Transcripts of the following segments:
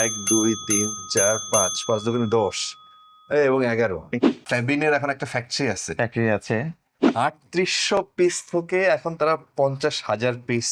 এক দুই তিন চার পাঁচ, পাঁচ দোকানে 10 এবং 11। ফ্যাবিনের এখন একটা ফ্যাক্টরি আছে, ফ্যাক্টরি আছে। 3800 পিস থেকে এখন তারা 50,000 পিস,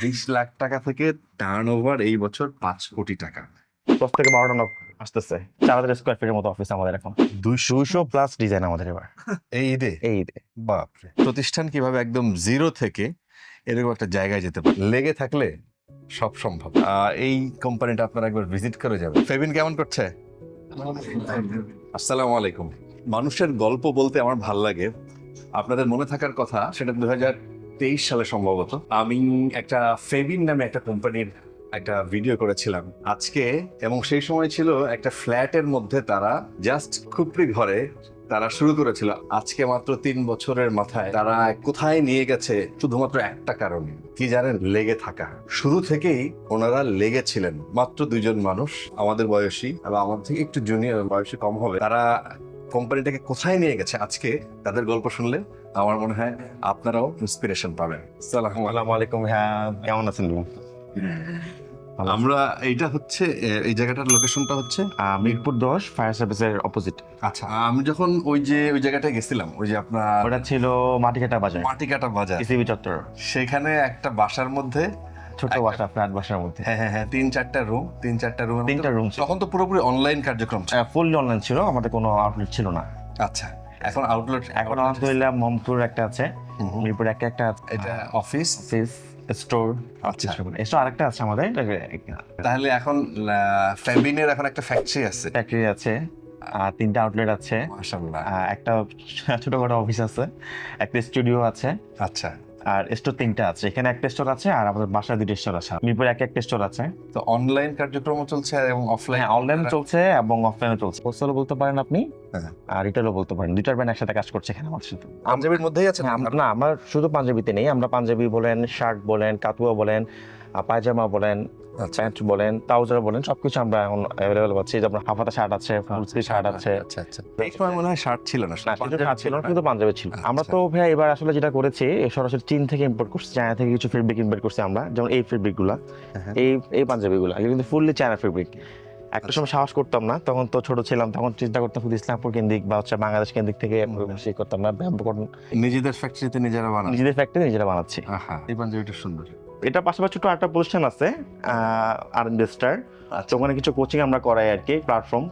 20 লাখ টাকা থেকে টার্ন ওভার এই বছর 5 কোটি টাকা। 10 থেকে 12টা নক আসতেছে। 4000 স্কোয়ার ফিটের মতো অফিস আমাদের এখন। 200 প্লাস ডিজাইন আমাদের এবার এই ঈদে এই ঈদে। বাপরে, প্রতিষ্ঠান কিভাবে একদম জিরো থেকে এরকম একটা জায়গায় যেতে পারে, লেগে থাকলে সব সম্ভব। এই কোম্পানিটা আপনারা একবার ভিজিট করে যাবেন। ফেবিন কেমন করছে? আসসালামু আলাইকুম। মানুষের গল্প বলতে আমার ভাল লাগে। আপনাদের মনে থাকার কথা, সেটা 2023 সালে সম্ভবত আমি একটা ফেবিন নামে একটা কোম্পানির একটা ভিডিও করেছিলাম আজকে, এবং সেই সময় ছিল একটা ফ্ল্যাটের মধ্যে তারা জাস্ট খুপড়ি ঘরে তারা শুরু করেছিল। আজকে মাত্র 3 বছরের মাথায় তারা কোথায় নিয়ে গেছে শুধুমাত্র একটা কারণে, কি জানেন? লেগে থাকা। শুরু থেকেই ওনারা লেগেছিলেন। মাত্র 2জন মানুষ, আমাদের বয়সী এবং আমার থেকে একটু জুনিয়র, বয়সে কম হবে। তারা কোম্পানিটাকে কোথায় নিয়ে গেছে, আজকে তাদের গল্প শুনলে আমার মনে হয় আপনারাও ইন্সপিরেশন পাবেন। আসসালামু আলাইকুম। হ্যাঁ, কেমন আছেন? আমরা এইটা হচ্ছে এই জায়গাটার লোকেশনটা হচ্ছে মিরপুর 10 ফায়ার সার্ভিসের অপোজিট। আচ্ছা, আমি যখন ওই জায়গাটায় গেছিলাম, ওই যে আপনার ওটা ছিল মাটিকাটা বাজার, মাটিকাটা বাজার, ইসিবি চত্বর। সেখানে একটা বাসার মধ্যে ছোট বাসা, ফ্ল্যাট বাসার মধ্যে। হ্যাঁ 3-4টা রুম, 3-4টা রুম, 3টা রুম ছিল। তখন তো পুরোপুরি অনলাইন কার্যক্রম ছিল। ফুললি অনলাইন ছিল, আমাদের কোনো আউটলেট ছিল না। আচ্ছা, এখন আউটলেট, এখন আলহামদুলিল্লাহ মোহাম্মদপুর একটা আছে, মিরপুর একটা আছে। এটা অফিস স্টোর। আচ্ছা, স্টোর আরেকটা আছে আমাদের। তাহলে এখন ফ্যাবিনের এখন একটা ফ্যাক্টরি আছে, ফ্যাক্টরি আছে, 3টা আউটলেট আছে, মাশাআল্লাহ। একটা ছোটখাটো অফিস আছে, একটা স্টুডিও আছে, আচ্ছা, আর স্টোর 3টা আছে। এখানে একটা স্টোর আছে, আর আমাদের বাসায় 2টা স্টোর আছে। মিরপুর একটা স্টোর আছে। তো অনলাইন কার্যক্রম চলছে এবং অফলাইন, হ্যাঁ, অনলাইন চলছে এবং অফলাইনে চলছে। হোলসেলও বলতে পারেন আপনি, হ্যাঁ। আর রিটেলও বলতে পারেন। দুইটার ব্র্যান্ড একসাথে কাজ করছে এখানে আমার সাথে। পাঞ্জাবির মধ্যেই আছে হ্যাঁ, না, আমরা শুধু পাঞ্জাবিতে নেই, আমরা পাঞ্জাবি বলেন, শার্ট বলেন, কাতুয়া বলেন, পায়জামা বলেন, প্যান্ট বলেন, ট্রাউজার বলেন, সবকিছু আমরা এখন অ্যাভেলেবল পাচ্ছি। যেমন হাফাতা শার্ট আছে, ফুল স্লিভ শার্ট আছে। আচ্ছা আচ্ছা, এই সময় মনে হয় শার্ট ছিল না, না, শুধু শার্ট ছিল না, শুধু পাঞ্জাবি ছিল। আমরা তো ভাই এবার আসলে যেটা করেছি, সরাসরি চীন থেকে ইম্পোর্ট করছি, চায়না থেকে কিছু ফেব্রিক ইম্পোর্ট করছি আমরা। যেমন এই ফেব্রিক গুলা, এই পাঞ্জাবি গুলা, এগুলো কিন্তু ফুললি চায়না ফেব্রিক। একটা সময় সাহস করতাম না, তখন তো ছোট ছিলাম, তখন চিন্তা করতাম শুধু ইসলামপুর কেন্দ্রিক বা বাংলাদেশ কেন্দ্রিক থেকে করতাম না। নিজেদের ফ্যাক্টরিতে নিজেরা বানান, নিজেদের ফ্যাক্টরি নিজেরা বানাচ্ছি। এই পাঞ্জাবিটা সুন্দর। এটা পাশাপাশি ছোট একটা প্রতিষ্ঠান আছে, আর ইনভেস্টার। ওখানে কিছু কোচিং আমরা করাই আর কি,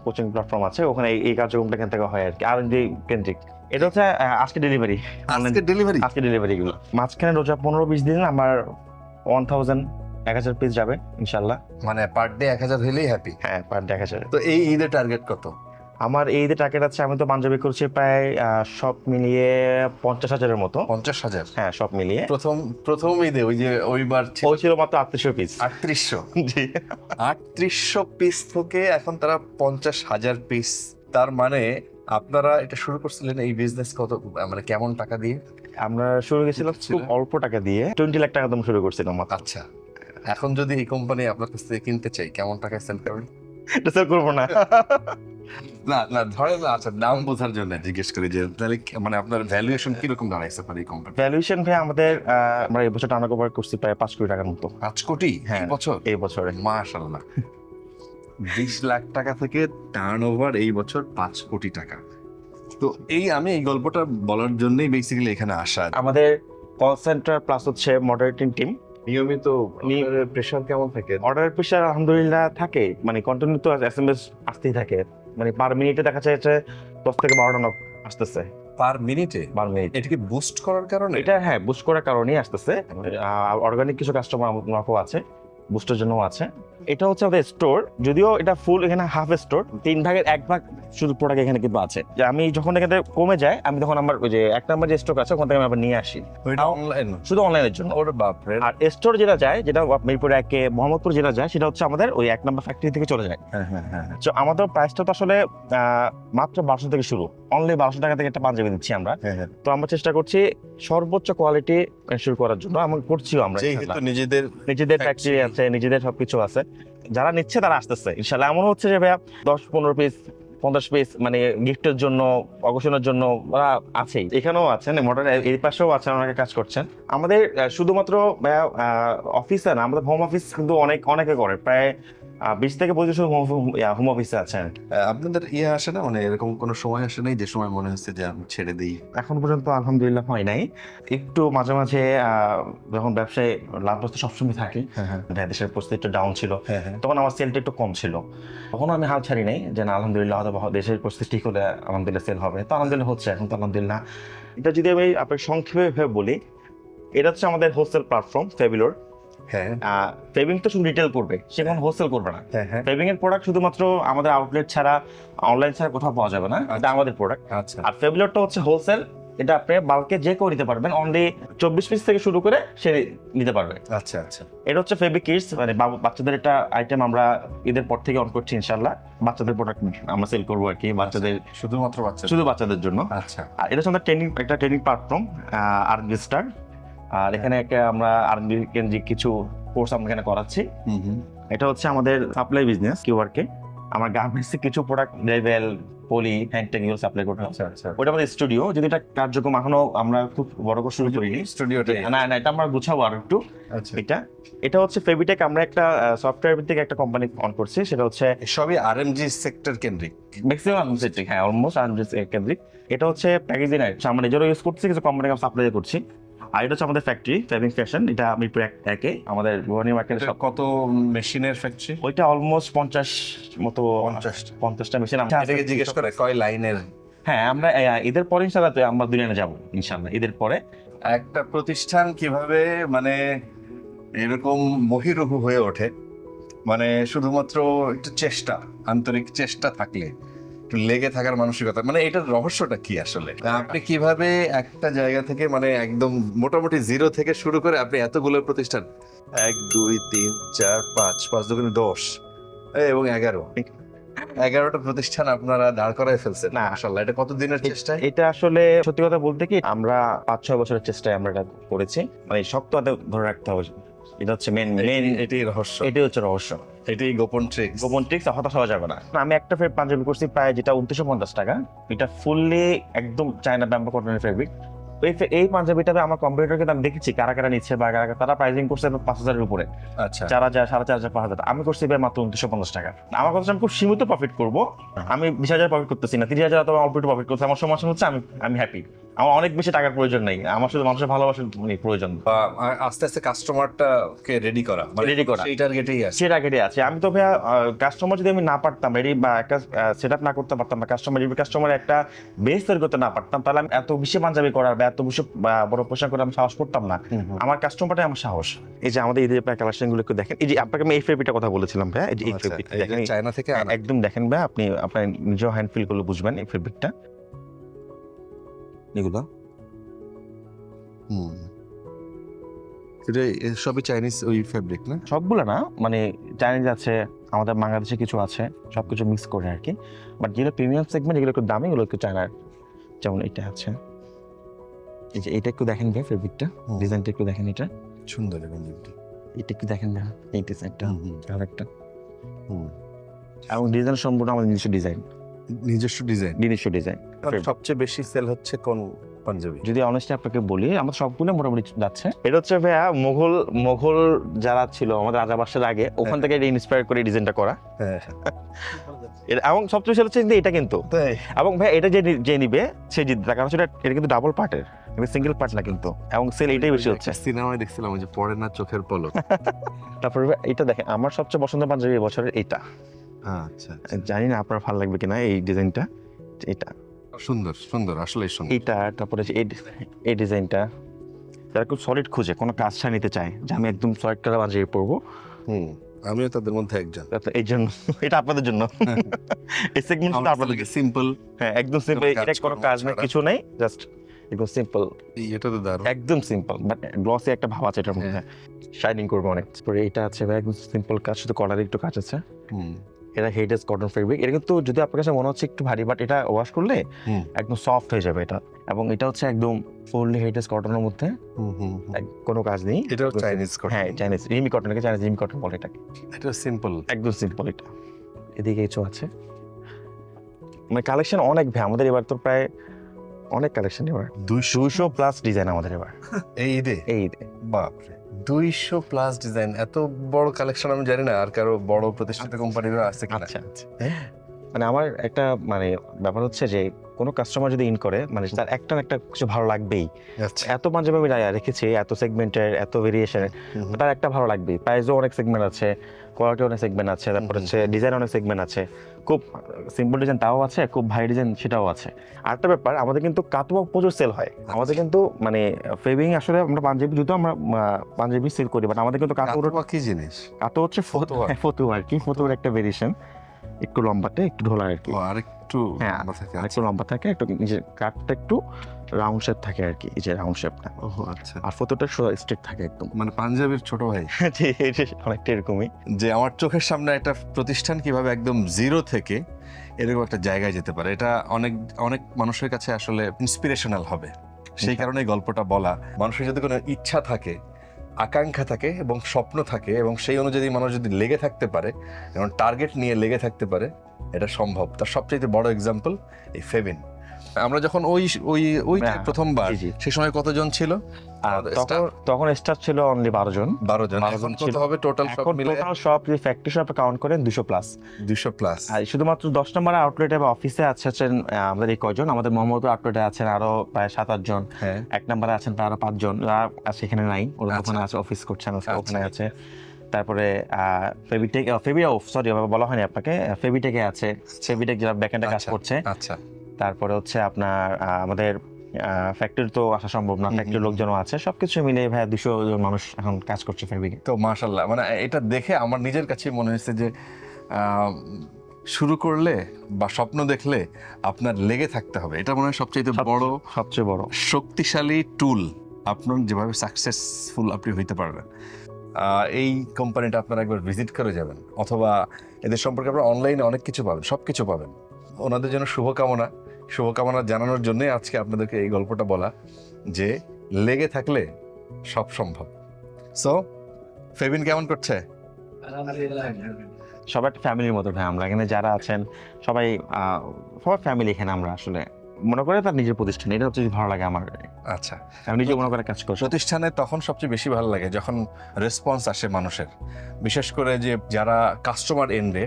কোচিং প্ল্যাটফর্ম আছে ওখানে, এই কার্যক্রমটা এখান থেকে হয় আর কি, আর কেন্দ্রিক। এটা হচ্ছে আজকে ডেলিভারি, আজকে ডেলিভারি গুলো। মাঝখানে রোজা 15-20 দিন আমার 1000 পিস যাবে ইনশাল্লাহ। মানে পার ডে 1000 হলেই হ্যাপি। হ্যাঁ, পার ডে 1000। তো এই ঈদের টার্গেট কত? আমার এই ঈদের টার্গেট আছে, আমি তো পাঞ্জাবি করছি প্রায় সব মিলিয়ে 50,000-এর মতো। 50,000? হ্যাঁ, সব মিলিয়ে। প্রথম ঈদে ওইবার ওই ছিল মাত্র 3800 পিস। 3800? জি, 3800 পিস থেকে এখন তারা 50,000 পিস। তার মানে আপনারা এটা শুরু করছিলেন এই বিজনেস কত, মানে কেমন টাকা দিয়ে? আমরা শুরু করেছিলাম খুব অল্প টাকা দিয়ে, 20 লাখ টাকা দিয়ে শুরু করছিলাম। আচ্ছা, এখন যদি এই কোম্পানি আপনার কাছ থেকে কিনতে চাই, কেমন টাকায় সেল করবেন? এটা সেল করবো না। না ধরেন, আচ্ছা, দাম বোঝার জন্য জিজ্ঞেস করি যে তাহলে মানে আপনার ভ্যালুয়েশন কিরকম দাঁড়াইছে এই কোম্পানি? ভ্যালুয়েশন ভাই আমাদের, আমরা এই বছর টার্ন ওভার করছি প্রায় 5 কোটি টাকার মতো। 5 কোটি? হ্যাঁ, এই বছরে মাশাআল্লাহ। 20 লাখ টাকা থেকে টার্ন ওভার এই বছর 5 কোটি টাকা। তো আমি এই গল্পটা বলার জন্যই বেসিক্যালি এখানে আসা। আমাদের কল সেন্টার প্লাস হচ্ছে মডারেটিং টিম। নিয়মিত প্রেশার কেমন থাকে? অর্ডারের প্রেশার আলহামদুলিল্লাহ থাকে, মানে কন্টিনিউ তো এসএমএস আসতেই থাকে, মানে পার মিনিটে দেখা যাচ্ছে 10 থেকে 12টা নক আসতেছে। পার মিনিটে? এটা কি বুস্ট করার কারণে? এটা হ্যাঁ, বুস্ট করার কারণেই আসতেছে। অর্গানিক কিছু কাস্টমার নকও আছে, বুস্টের জন্য আছে। এটা হচ্ছে আমাদের স্টোর, যদিও এটা ফুল, এখানে হাফ স্টোর, 3 ভাগের 1 ভাগ শুধু প্রোডাক্ট এখানে কিন্তু আছে। যে আমি যখন এখানে কমে যায়, আমি তখন আমার ওই যে 1 নম্বর যে স্টক আছে ওখান থেকে আমি আবার নিয়ে আসি। ওইটা অনলাইন? শুধু অনলাইনের জন্য। ওরে বাপরে। আর স্টোর যেটা যায়, যেটা মিরপুর 1-এ মোহাম্মদপুর যেটা যায়, সেটা হচ্ছে আমাদের ওই 1 নম্বর ফ্যাক্টরি থেকে চলে যায়। হ্যাঁ। তো আমাদের প্রাইসটা তো আসলে মাত্র 1200 থেকে শুরু, অনলি 1200 টাকা থেকে একটা পাঞ্জাবি দিচ্ছি আমরা। তো আমরা চেষ্টা করছি সর্বোচ্চ কোয়ালিটি এনশিওর করার জন্য, আমরা করছিও। আমরা নিজেদের ফ্যাক্টরি আছে, নিজেদের সবকিছু আছে। যারা নিচ্ছে তারা আসতেছে ইনশাল্লাহ। এমন হচ্ছে যে ভাইয়া 10-15 পিস 50 পিস মানে গিফটের জন্য, অকেশনের জন্য ওরা আছেই, এখানেও আছেন, মডার্ন এই পাশেও আছেন, অনেকে কাজ করছেন। আমাদের শুধুমাত্র অফিসে না, আমাদের হোম অফিস কিন্তু অনেকে করে, প্রায় 20 থেকে 25 হোম অফিসে আছেন। আপনাদের আসে না, মানে এরকম কোনো সময় আসে নাই যে সময় মনে হচ্ছে যে আমি ছেড়ে দিই? এখন পর্যন্ত আলহামদুলিল্লাহ হয় নাই। একটু মাঝে মাঝে যখন ব্যবসায় লাভ লস তো সবসময় থাকে, দেশের পরিস্থিতি একটু ডাউন ছিল, তখন আমার সেলটা একটু কম ছিল, তখন আমি হাল ছাড়ি নাই যে না আলহামদুলিল্লাহ হয়তো দেশের পরিস্থিতি ঠিক হলে আলহামদুলিল্লাহ সেল হবে। তো আলহামদুলিল্লাহ হচ্ছে এখন, তো আলহামদুলিল্লাহ। এটা যদি আমি আপনাকে সংক্ষেপে বলি, এটা হচ্ছে আমাদের হোলসেল প্ল্যাটফর্ম ফেবিলোর। ফেবিং তো শুধু রিটেল করবে, সেখানে হোলসেল করবে না। ফেবিং এর প্রোডাক্ট শুধুমাত্র আমাদের আউটলেট ছাড়া, অনলাইন ছাড়া কোথাও পাওয়া যাবে না, এটা আমাদের প্রোডাক্ট। আর ফেবিলোরটা হচ্ছে হোলসেল, এটা আপনি বাল্কে যে কেউ নিতে পারবেন, অনলি 24 পিস থেকে শুরু করে সে নিতে পারবে। আচ্ছা আচ্ছা। এটা হচ্ছে ফেব্রিক কিডস, মানে বাচ্চাদের একটা আইটেম আমরা ঈদের পর থেকে অন করছি ইনশাআল্লাহ। বাচ্চাদের প্রোডাক্ট আমরা সেল করবো আর কি, বাচ্চাদের শুধুমাত্র শুধু বাচ্চাদের জন্য। আচ্ছা। আর এটা হচ্ছে আমাদের একটা ট্রেনিং প্ল্যাটফর্ম আরবি স্টার। আর এখানে একটা আমরা আরবি কেন্দ্রিক কিছু কোর্স আমরা এখানে করাচ্ছি। এটা হচ্ছে আমাদের সাপ্লাই বিজনেস কিউআরকে। আমার গার্মেন্টসে কিছু প্রোডাক্ট লেভেল, পলি, হ্যান্ডটেক এগুলো সাপ্লাই করতে হচ্ছে। ওটা আমাদের স্টুডিও, যদি এটা কার্যক্রম এখনো আমরা খুব বড় করে শুরু করিনি স্টুডিওটা। না না, এটা আমরা গুছাবো আর একটু। এটা হচ্ছে ফেবিটেক, আমরা একটা সফটওয়্যার ভিত্তিক একটা কোম্পানি অন করছি, সেটা হচ্ছে সবই আরএমজি সেক্টর কেন্দ্রিক, ম্যাক্সিমাম সেক্টর, হ্যাঁ অলমোস্ট আরএমজি কেন্দ্রিক। এটা হচ্ছে প্যাকেজিং আইটেম আমরা নিজেরও ইউজ করছি, কিছু কোম্পানি আমরা সাপ্লাই করছি। আর এটা হচ্ছে আমাদের ফ্যাক্টরি ফেবিং ফ্যাশন, এটা মিরপুর একে আমাদের গুয়াহাটি মার্কেটে। কত মেশিনের ফ্যাক্টরি? ওইটা অলমোস্ট 50 মতো, 50টা মেশিন। এটাকে জিজ্ঞেস করে কয় লাইনের? হ্যাঁ, আমরা ঈদের পরে ইনশাআল্লাহ আমরা 2 লাইনে যাবো ইনশাআল্লাহ ঈদের পরে। একটা প্রতিষ্ঠান কিভাবে মানে এরকম মহিরুহু হয়ে ওঠে, মানে শুধুমাত্র একটু চেষ্টা, আন্তরিক চেষ্টা থাকলে, একটু লেগে থাকার মানসিকতা, মানে এটার রহস্যটা কি আসলে? আপনি কিভাবে একটা জায়গা থেকে মানে একদম মোটামুটি জিরো থেকে শুরু করে আপনি এতগুলো প্রতিষ্ঠান, 1 2 3 4 5 5 2 10 এবং 11টা প্রতিষ্ঠান আপনারা দাঁড় করায় ফেলছেন? না মাশাআল্লাহ, এটা কত দিনের চেষ্টা? এটা আসলে সত্যি কথা বলতে কি, আমরা 5-6 বছরের চেষ্টায় আমরা এটা করেছি। মানে শক্ত হাতে ধরে রাখতে হবে, এটা হচ্ছে মেন এটাই রহস্য, এটাই হচ্ছে রহস্য, এটাই গোপন ট্রিক্স। হতাশ হওয়া যাবে না। আমি একটা পাঞ্জাবি করছি প্রায়, যেটা 2950 টাকা। এটা ফুললি একদম চায়না ব্যাম্বো কটনের ফেব্রিক। এই পাঞ্জাবিটাতে আমার কম্পিউটারকে আমি দেখেছি কারা কারা নিচ্ছে বা কারা তারা প্রাইসিং করছে 5000-এর উপরে। আচ্ছা, 4000, 4500, 5000। আমি করছি ভাই মাত্র 2950 টাকা। আমার কথা, আমি খুব সীমিত প্রফিট করবো, আমি 20,000 প্রফিট করতেছি না, 30,000 অথবা অল্প একটু প্রফিট করছি। আমার সমস্যা হচ্ছে আমি হ্যাপি, আমার অনেক বেশি টাকার প্রয়োজন নেই, আমার শুধু মানুষের ভালোবাসার প্রয়োজন। আস্তে আস্তে কাস্টমারটাকে রেডি করা, সেই টার্গেটেই আছে। সেই টার্গেটে আছে। আমি তো ভাইয়া কাস্টমার যদি আমি না পারতাম রেডি বা একটা সেট আপ না করতে পারতাম, বা কাস্টমারের একটা বেস তৈরি করতে না পারতাম, তাহলে আমি এত বেশি পাঞ্জাবি করার বা এত বেশি বড় পোশাক করে আমি সাহস করতাম না। আমার কাস্টমারটাই আমার সাহস। এই যে আমাদের ঈদের কালেকশন গুলো একটু দেখেন। এই যে আপনাকে আমি এই ফেব্রিকটা কথা বলেছিলাম ভাইয়া, এই যে এই ফেব্রিকটা দেখেন, চায়না থেকে একদম দেখেন ভাইয়া, আপনি আপনার নিজের হ্যান্ড ফিল করলে বুঝবেন এই ফেব্রিকটা। এগুলো সবই চাইনিজ ওই ফেব্রিক না? সবগুলো না, মানে চাইনিজ আছে, আমাদের বাংলাদেশে কিছু আছে, সবকিছু মিক্স করে আর কি। বাট যেগুলো প্রিমিয়াম সেগমেন্ট, এগুলো একটু দামি, এগুলো একটু চায়নার। যেমন এটা আছে, এই যে এটা একটু দেখেন ভাই, ফেব্রিকটা ডিজাইনটা একটু দেখেন, এটা সুন্দর। এটা একটু দেখেন না, এই ডিজাইনটা আরেকটা, এবং ডিজাইন সম্পূর্ণ আমাদের নিজস্ব ডিজাইন। সবচেয়ে বেশি সেল হচ্ছে কোন পাঞ্জাবি? যদি অনেস্টলি আপনাকে বলি, আমাদের সবগুলো মোটামুটি যাচ্ছে। এটা হচ্ছে ভাইয়া মোগল যারা ছিল আমাদের রাজাবাসের আগে, ওখান থেকে এটা ইন্সপায়ার করে ডিজাইনটা করা। এবং সবচেয়ে বেশি হচ্ছে এটা কিন্তু, এবং ভাই এটা যে নিবে সে জিতবে, কারণ এটা কিন্তু ডাবল পার্টের, সিঙ্গেল পার্ট না কিন্তু, এবং সেল এটাই বেশি হচ্ছে। সিনেমায় দেখছিলাম যে পড়ে না চোখের পলক। তারপরে এটা দেখেন, আমার সবচেয়ে পছন্দের পাঞ্জাবি এবছরের এটা। আচ্ছা, জানি না আপনার ভালো লাগবে কিনা এই ডিজাইনটা। এটা সুন্দর আসলে সুন্দর। এটা তারপরে এই ডিজাইনটা, যারা খুব সলিড খুঁজে, কোনো কাজ ছাড়া নিতে চায় যে আমি একদম সলিড কালার পাঞ্জাবি পরবো, আমিও তাদের মধ্যে একজন। এই জন্য এটা আপনাদের জন্য, এই সেগমেন্টটা আপনাদের সিম্পল। হ্যাঁ, একদম সিম্পল, এটা কোনো কাজ না, কিছু নাই, জাস্ট একদম সিম্পল। এটা তো দারুণ, একদম সিম্পল, বাট গ্লসি একটা ভাব আছে এটার মধ্যে, শাইনিং করবে অনেক। তারপরে এটা আছে ভাই, একদম সিম্পল কাজ, শুধু কলারে একটু কাজ আছে। এটা হেডেস কটন ফেব্রিক। এটা কিন্তু যদি আপনার কাছে মনে হচ্ছে একটু ভারী, বাট এটা ওয়াশ করলে একদম সফট হয়ে যাবে এটা। এবং এটা হচ্ছে একদম ফুললি হেডেস কটনের মধ্যে, কোনো কাজ নেই। এটাও চাইনিজ কটন? হ্যাঁ, Chinese Rimi cotton, Chinese Rimi cotton বলে এটাকে। এটা সিম্পল, একদম সিম্পল। এটা এদিকে কিছু আছে, মানে কালেকশন অনেক ভাই আমাদের এবার, তো প্রায় অনেক কালেকশন এবার, 200+ ডিজাইন আমাদের এবার এই ঈদে। বাপরে, 200+ ডিজাইন, এত বড় কালেকশন আমি জানি না আর কারো বড় প্রতিষ্ঠিত কোম্পানিরও আছে কিনা। আচ্ছা আচ্ছা, মানে আমার একটা মানে ব্যাপার হচ্ছে যে কোনো কাস্টমার যদি ইন করে মানে তার একটা না একটা কিছু ভালো লাগবেই। আচ্ছা, এত পাঞ্জাবি আমি রেখেছি, এত সেগমেন্টের, এত ভেরিয়েশনের, তার একটা ভালো লাগবেই। প্রাইসও অনেক সেগমেন্ট আছে, কোয়ালিটি অনেক সেগমেন্ট আছে, তারপর হচ্ছে ডিজাইন অনেক সেগমেন্ট আছে। খুব সিম্পল ডিজাইন তাও আছে, খুব ভাই ডিজাইন সেটাও আছে। আরেকটা ব্যাপার, আমাদের কিন্তু কাতওয়ার্ক প্রচুর সেল হয়। আমাদের কিন্তু মানে ফেবিং আসলে আমরা পাঞ্জাবি জুতো আমরা পাঞ্জাবি সেল করি, বাট আমাদের কিন্তু কাতওয়ার্ক কি জিনিস? কাতো হচ্ছে ফতু আর কি, ফতুর একটা ভেরিয়েশন, একটু লম্বাতে একটু ঢোলা আর কি। আরেকটু হ্যাঁ, লম্বা থাকে। একটু লম্বা থাকে, একটু নিচের কাটটা একটু রাউন্ড শেপ থাকে আর কি, এই যে রাউন্ড শেপটা। ও আচ্ছা, আর ফটোটা স্ট্রেট থাকে একদম, মানে পাঞ্জাবির ছোট ভাই। যে অনেকটা এরকমই। যে আমার চোখের সামনে একটা প্রতিষ্ঠান কিভাবে একদম জিরো থেকে এরকম একটা জায়গায় যেতে পারে, এটা অনেক অনেক মানুষের কাছে আসলে ইন্সপিরেশনাল হবে। সেই কারণে এই গল্পটা বলা। মানুষের যদি কোনো ইচ্ছা থাকে, আকাঙ্ক্ষা থাকে এবং স্বপ্ন থাকে এবং সেই অনুযায়ী মানুষ যদি লেগে থাকতে পারে এবং টার্গেট নিয়ে লেগে থাকতে পারে, এটা সম্ভব। তার সবচেয়ে বড় এক্সাম্পল এই ফেবিন। আমরা যখন ওই ওই ওই হ্যাঁ, প্রথমবার, জি, জি। সেই সময় কতজন ছিল? আর তখন স্টাফ ছিল অনলি 12 জন। 12 জন। এখন কত হবে টোটাল সব মিলে? টোটাল সব যদি ফ্যাক্টরি শপ কাউন্ট করেন 200+। 200+। আর শুধুমাত্র 10 নম্বর আউটলেটে বা অফিসে আছেন আমাদের এই কয়জন। আমাদের মোহাম্মদপুর আউটলেটে আছেন আরো প্রায় 7-8 জন। হ্যাঁ, 1 নম্বরে আছেন তারা 5 জন, সেখানে নাই, ওরা আচ্ছা। ওখানে আছে, অফিস করছেন, আচ্ছা। ওখানে আছে। তারপরে বলা হয়নি আপনাকে, ফেবিটেকে আছে, ফেবিটেক যারা ব্যাকএন্ডে কাজ করছে। আচ্ছা। তারপরে হচ্ছে আপনার আমাদের ফ্যাক্টরি তো আসা সম্ভব না, ফ্যাক্টরির লোকজনও আছে, সবকিছু মিলে ভাই 200 জন মানুষ এখন কাজ করছে ফেবিকে। তো মাশাআল্লাহ, মানে এটা দেখে আমার নিজের কাছে মনে হয়েছে যে শুরু করলে বা স্বপ্ন দেখলে আপনার লেগে থাকতে হবে। এটা মনে হয় সবচেয়ে বড় শক্তিশালী টুল আপনার, যেভাবে সাকসেসফুল আপনি হইতে পারবেন। এই কোম্পানিটা আপনারা একবার ভিজিট করে যাবেন, অথবা এদের সম্পর্কে আপনারা অনলাইনে অনেক কিছু পাবেন, সব কিছু পাবেন। ওনাদের জন্য শুভকামনা জানানোর জন্যই আজকে আপনাদেরকে এই গল্পটা বলা, যে লেগে থাকলে সব সম্ভব। সো ফেবিন কেমন করছে? সবাই একটা ফ্যামিলির মতো ভাই। আমরা এখানে যারা আছেন সবাই সবার ফ্যামিলি। এখানে আমরা আসলে মনে করে তার নিজের প্রতিষ্ঠান, এটা হচ্ছে ভালো লাগে আমার। আচ্ছা, আমি নিজে মনে করে কাজ করি। প্রতিষ্ঠানে তখন সবচেয়ে বেশি ভালো লাগে যখন রেসপন্স আসে মানুষের, বিশেষ করে যে যারা কাস্টমার এন্ডে।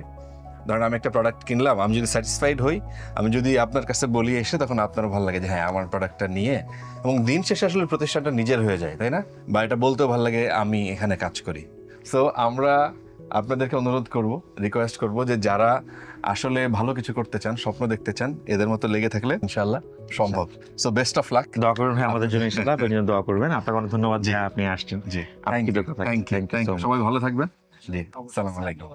ধরেন আমি একটা প্রোডাক্ট কিনলাম, আমি যদি স্যাটিসফাইড হই, আমি যদি আপনার কাছে বলি এসে, তখন আপনারও ভালো লাগে যে হ্যাঁ আমার প্রোডাক্টটা নিয়ে, এবং দিন শেষে আসলে প্রতিষ্ঠানটা নিজের হয়ে যায়, তাই না? বা এটা বলতেও ভালো লাগে আমি এখানে কাজ করি। সো আমরা আপনাদেরকে অনুরোধ করব, রিকোয়েস্ট করব যে যারা আসলে ভালো কিছু করতে চান, স্বপ্ন দেখতে চান, এদের মতো লেগে থাকলে ইনশাআল্লাহ সম্ভব। So best of luck. দোয়া করবেন ভাই আমাদের জন্য, ইনশাআল্লাহ আপনার জন্য দোয়া করবেন। আপনাকে অনেক ধন্যবাদ যে আপনি আসছেন। জি, থ্যাংক ইউ। সবাই ভালো থাকবেন। জি, আসসালামু আলাইকুম।